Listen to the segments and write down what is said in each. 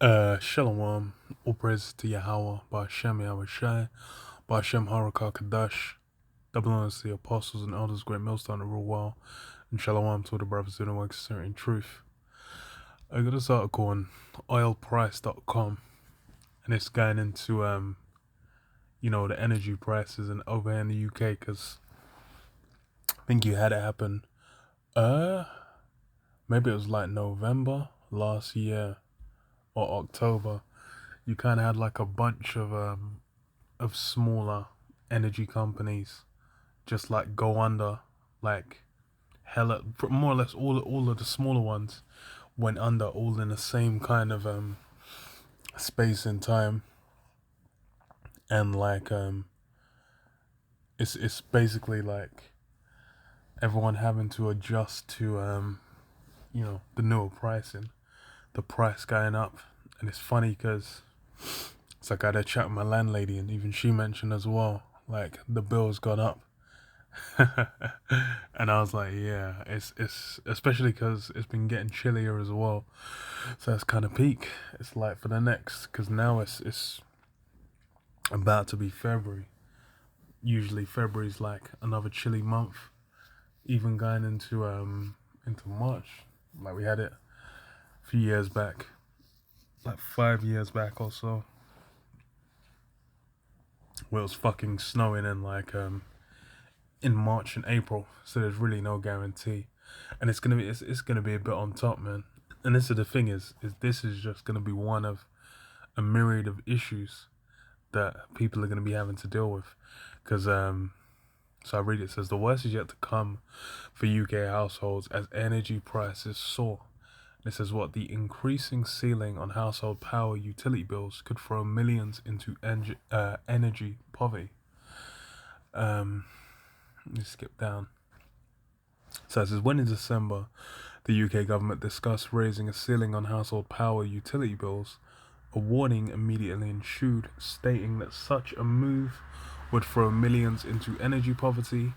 Shalom, all praise to Yahweh, Ba'Shem Yahweh Shai, Ba'Shem Harakah Kadash, double honors to the apostles and elders, great millstone to rule well, and Shalom to all the brothers doing work in truth. I got this article on oilprice.com, and it's going into, the energy prices and over here in the UK, because I think you had it happen, maybe it was like November last year, or October. You kind of had like a bunch of smaller energy companies just like go under, like hella, more or less all of the smaller ones went under, all in the same kind of space and time. And like it's basically like everyone having to adjust to the newer pricing, the price going up. And it's funny because it's like I had a chat with my landlady, and even she mentioned as well, like the bill's gone up. And I was like, yeah, it's especially because it's been getting chillier as well, so it's kind of peak. It's like for the next, because now it's about to be February. Usually February's like another chilly month, even going into March. Like we had it a few years back, like 5 years back or so, where it was fucking snowing and like in March and April, so there's really no guarantee, and it's gonna be a bit on top, man. And this is the thing is this is just gonna be one of a myriad of issues that people are gonna be having to deal with, because so I read it says the worst is yet to come for UK households as energy prices soar. It says what the increasing ceiling on household power utility bills could throw millions into energy poverty. Let me skip down. So it says when in December, the UK government discussed raising a ceiling on household power utility bills, a warning immediately ensued, stating that such a move would throw millions into energy poverty.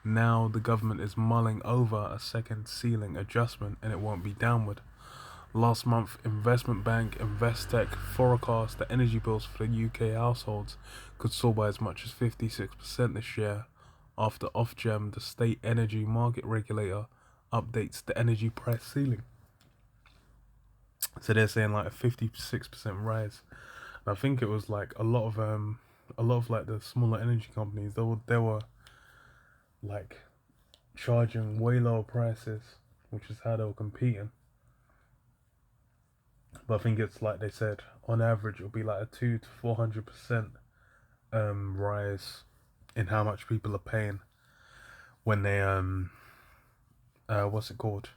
Now the government is mulling over a second ceiling adjustment, and it won't be downward. Last month, investment bank Investec forecast that energy bills for the UK households could soar by as much as 56% this year, after Ofgem, the state energy market regulator, updates the energy price ceiling. So they're saying like a 56% rise. And I think it was like a lot of like the smaller energy companies, they were like charging way lower prices, which is how they were competing. But I think it's like they said, on average it'll be like a 200 to 400% rise in how much people are paying when they what's it called,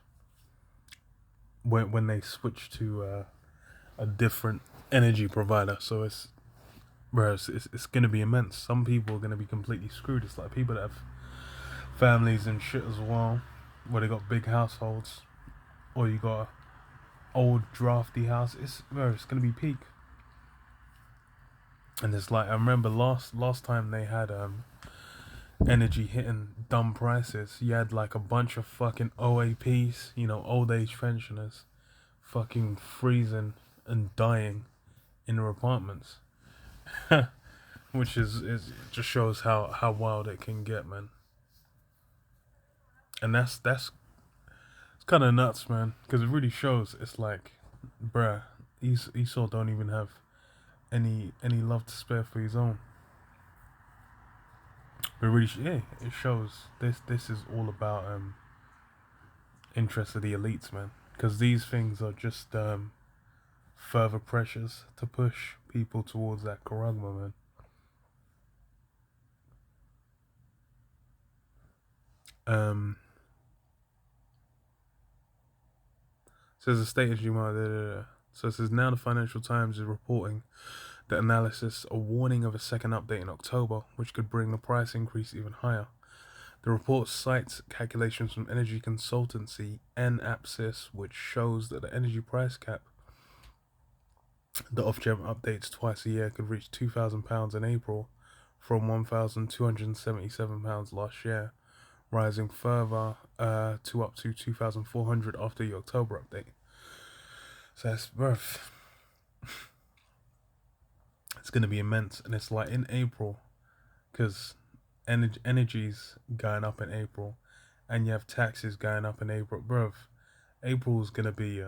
when they switch to a different energy provider. So it's gonna be immense. Some people are gonna be completely screwed. It's like people that have families and shit as well, where they got big households, or you got a old drafty house. It's gonna be peak. And it's like I remember last time they had energy hitting dumb prices. You had like a bunch of fucking OAPs, old age pensioners, fucking freezing and dying in their apartments. Which is just shows how wild it can get, man. And that's it's kind of nuts, man, because it really shows. It's like, bruh, Esau don't even have any love to spare for his own. But really, yeah, it shows. This is all about interest of the elites, man, because these things are just further pressures to push people towards that karagma, man. Says the state of Juma. So it says now the Financial Times is reporting the analysis a warning of a second update in October, which could bring the price increase even higher. The report cites calculations from energy consultancy NAPSIS, which shows that the energy price cap the Ofgem updates twice a year could reach £2,000 in April from £1,277 last year, rising further to up to 2,400 after the October update. So that's worth. It's gonna be immense, and it's like in April, because energy's going up in April, and you have taxes going up in April, bruv. April's gonna be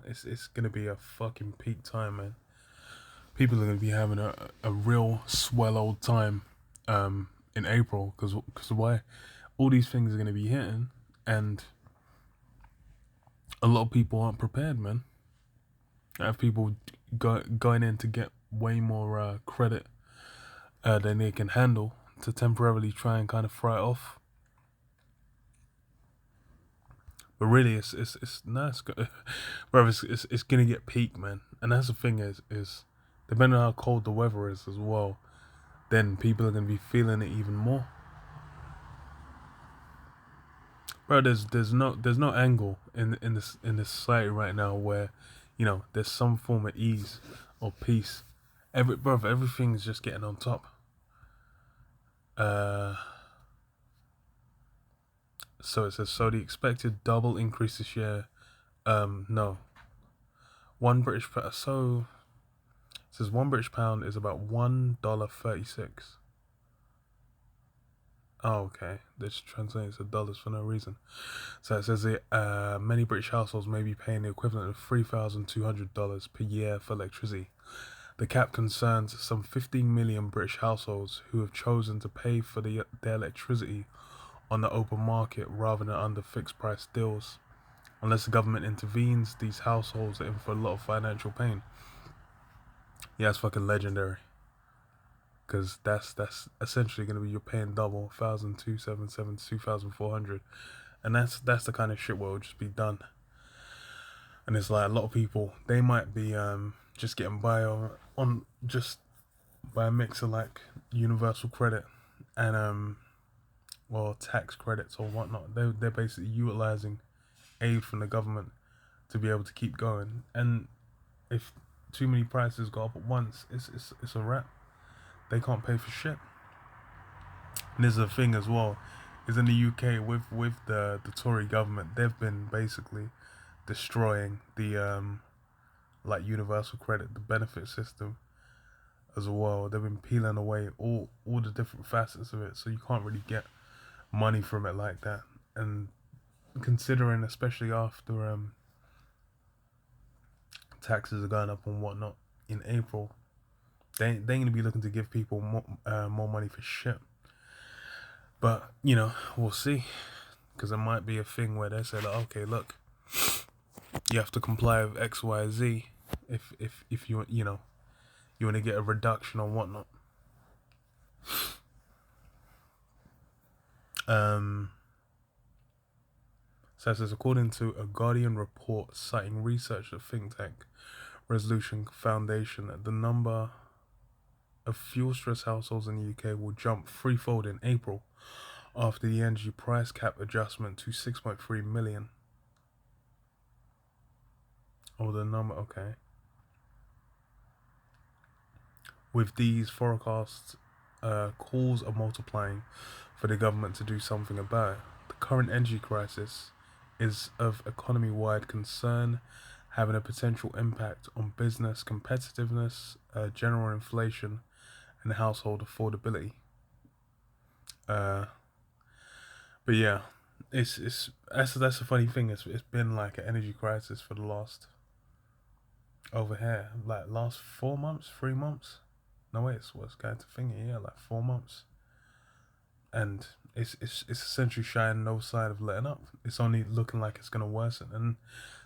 it's gonna be a fucking peak time, man. People are gonna be having a real swell old time, in April, because why? All these things are gonna be hitting, and a lot of people aren't prepared, man. I have people going in to get way more credit than they can handle to temporarily try and kind of fry it off. But really, it's nice, bro. It's gonna get peak, man. And that's the thing is depending on how cold the weather is as well, then people are gonna be feeling it even more. Bro, there's no angle in this society right now where, there's some form of ease or peace. Everything's just getting on top. So it says, so the expected double increase this year. No, one British pound. So it says £1 is about $1.36. Oh, okay. This translates to dollars for no reason. So it says many British households may be paying the equivalent of $3,200 per year for electricity. The cap concerns some 15 million British households who have chosen to pay for their electricity on the open market rather than under fixed price deals. Unless the government intervenes, these households are in for a lot of financial pain. Yeah, it's fucking legendary. Because that's essentially going to be, you're paying double, 1,277 to 2,400, and that's the kind of shit where it'll just be done. And it's like a lot of people, they might be just getting by on just by a mix of like universal credit and tax credits or whatnot. They're basically utilizing aid from the government to be able to keep going. And if too many prices go up at once, it's a wrap. They can't pay for shit. And there's a thing as well, is in the UK with the Tory government, they've been basically destroying the like universal credit, the benefit system as well. They've been peeling away all the different facets of it, so you can't really get money from it like that. And considering, especially after taxes are going up and whatnot in April, they ain't gonna be looking to give people more money for shit. But we'll see, because it might be a thing where they say like, okay, look, you have to comply with X, Y, Z if you want to get a reduction or whatnot. So it says, according to a Guardian report citing research at think tank Resolution Foundation, the number of fuel-stressed households in the UK will jump threefold in April after the energy price cap adjustment to 6.3 million. Oh, the number, okay. With these forecasts, calls are multiplying for the government to do something about it. The current energy crisis is of economy-wide concern, having a potential impact on business competitiveness, general inflation, and household affordability. But yeah, that's the funny thing. It's been like an energy crisis for the last, over here, like last 4 months, 3 months. No wait, it's going to finger, yeah, like 4 months. And it's essentially showing no sign of letting up. It's only looking like it's gonna worsen. And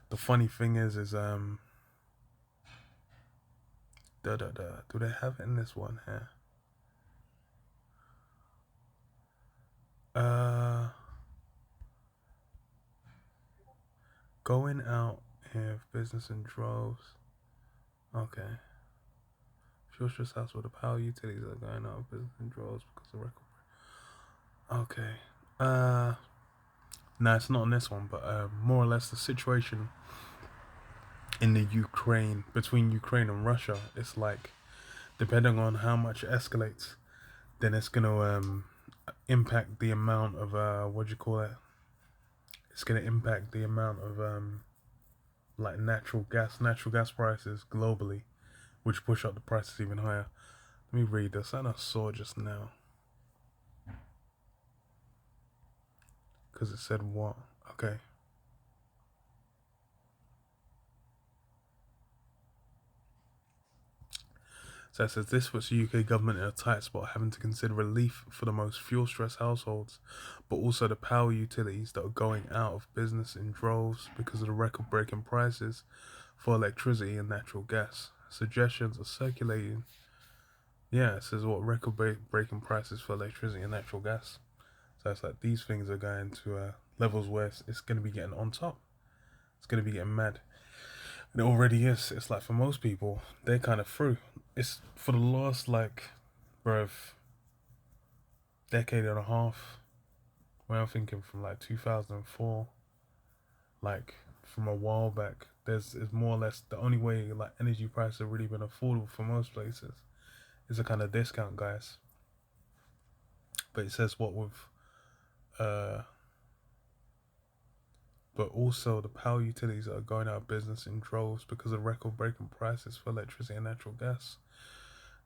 the funny thing is do they have it in this one here? Going out here, business in droves. Okay. Fuel stress house where the power utilities are going out of business in droves because of record. Okay. No, it's not on this one, but more or less the situation in the between Ukraine and Russia, it's like, depending on how much it escalates, then it's gonna impact the amount of it's gonna impact the amount of like natural gas prices globally, which push up the prices even higher. Let me read this. And I saw just now. Because it said what? Okay. So it says this puts the UK government in a tight spot, having to consider relief for the most fuel-stressed households, but also the power utilities that are going out of business in droves because of the record-breaking prices for electricity and natural gas. Suggestions are circulating. Yeah, it says what record-breaking prices for electricity and natural gas. So it's like these things are going to levels where it's going to be getting on top. It's going to be getting mad. And it already is. It's like for most people, they're kind of through. It's for the last, like, bruv, decade and a half. When I'm thinking from like 2004, like from a while back, there's is more or less the only way like energy prices have really been affordable for most places is a kind of discount, guys. But it says what with uh but also the power utilities are going out of business in droves because of record-breaking prices for electricity and natural gas.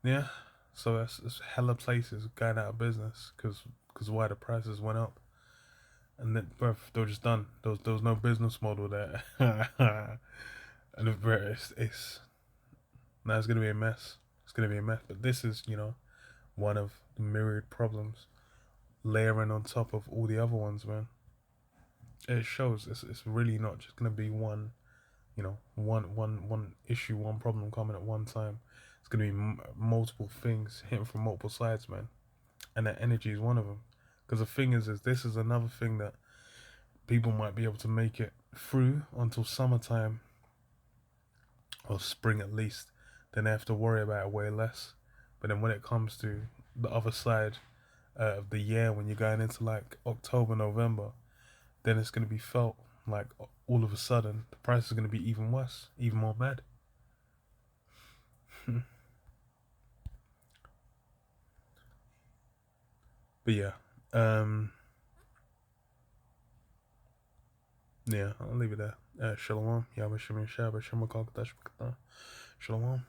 Yeah, so it's hella places going out of business because why the prices went up, and then bruv, they were just done. There was no business model there, and it's now it's gonna be a mess. It's gonna be a mess. But this is one of the myriad problems layering on top of all the other ones, man. It shows it's really not just gonna be one, one issue, one problem coming at one time. It's gonna be multiple things hitting from multiple sides, man. And that energy is one of them. Because the thing is this is another thing that people might be able to make it through until summertime or spring at least. Then they have to worry about it way less. But then when it comes to the other side of the year, when you're going into like October, November, then it's going to be felt like all of a sudden the price is going to be even worse, even more bad. But yeah, yeah, I'll leave it there. Shalom. Yabba Shalom. Shalom.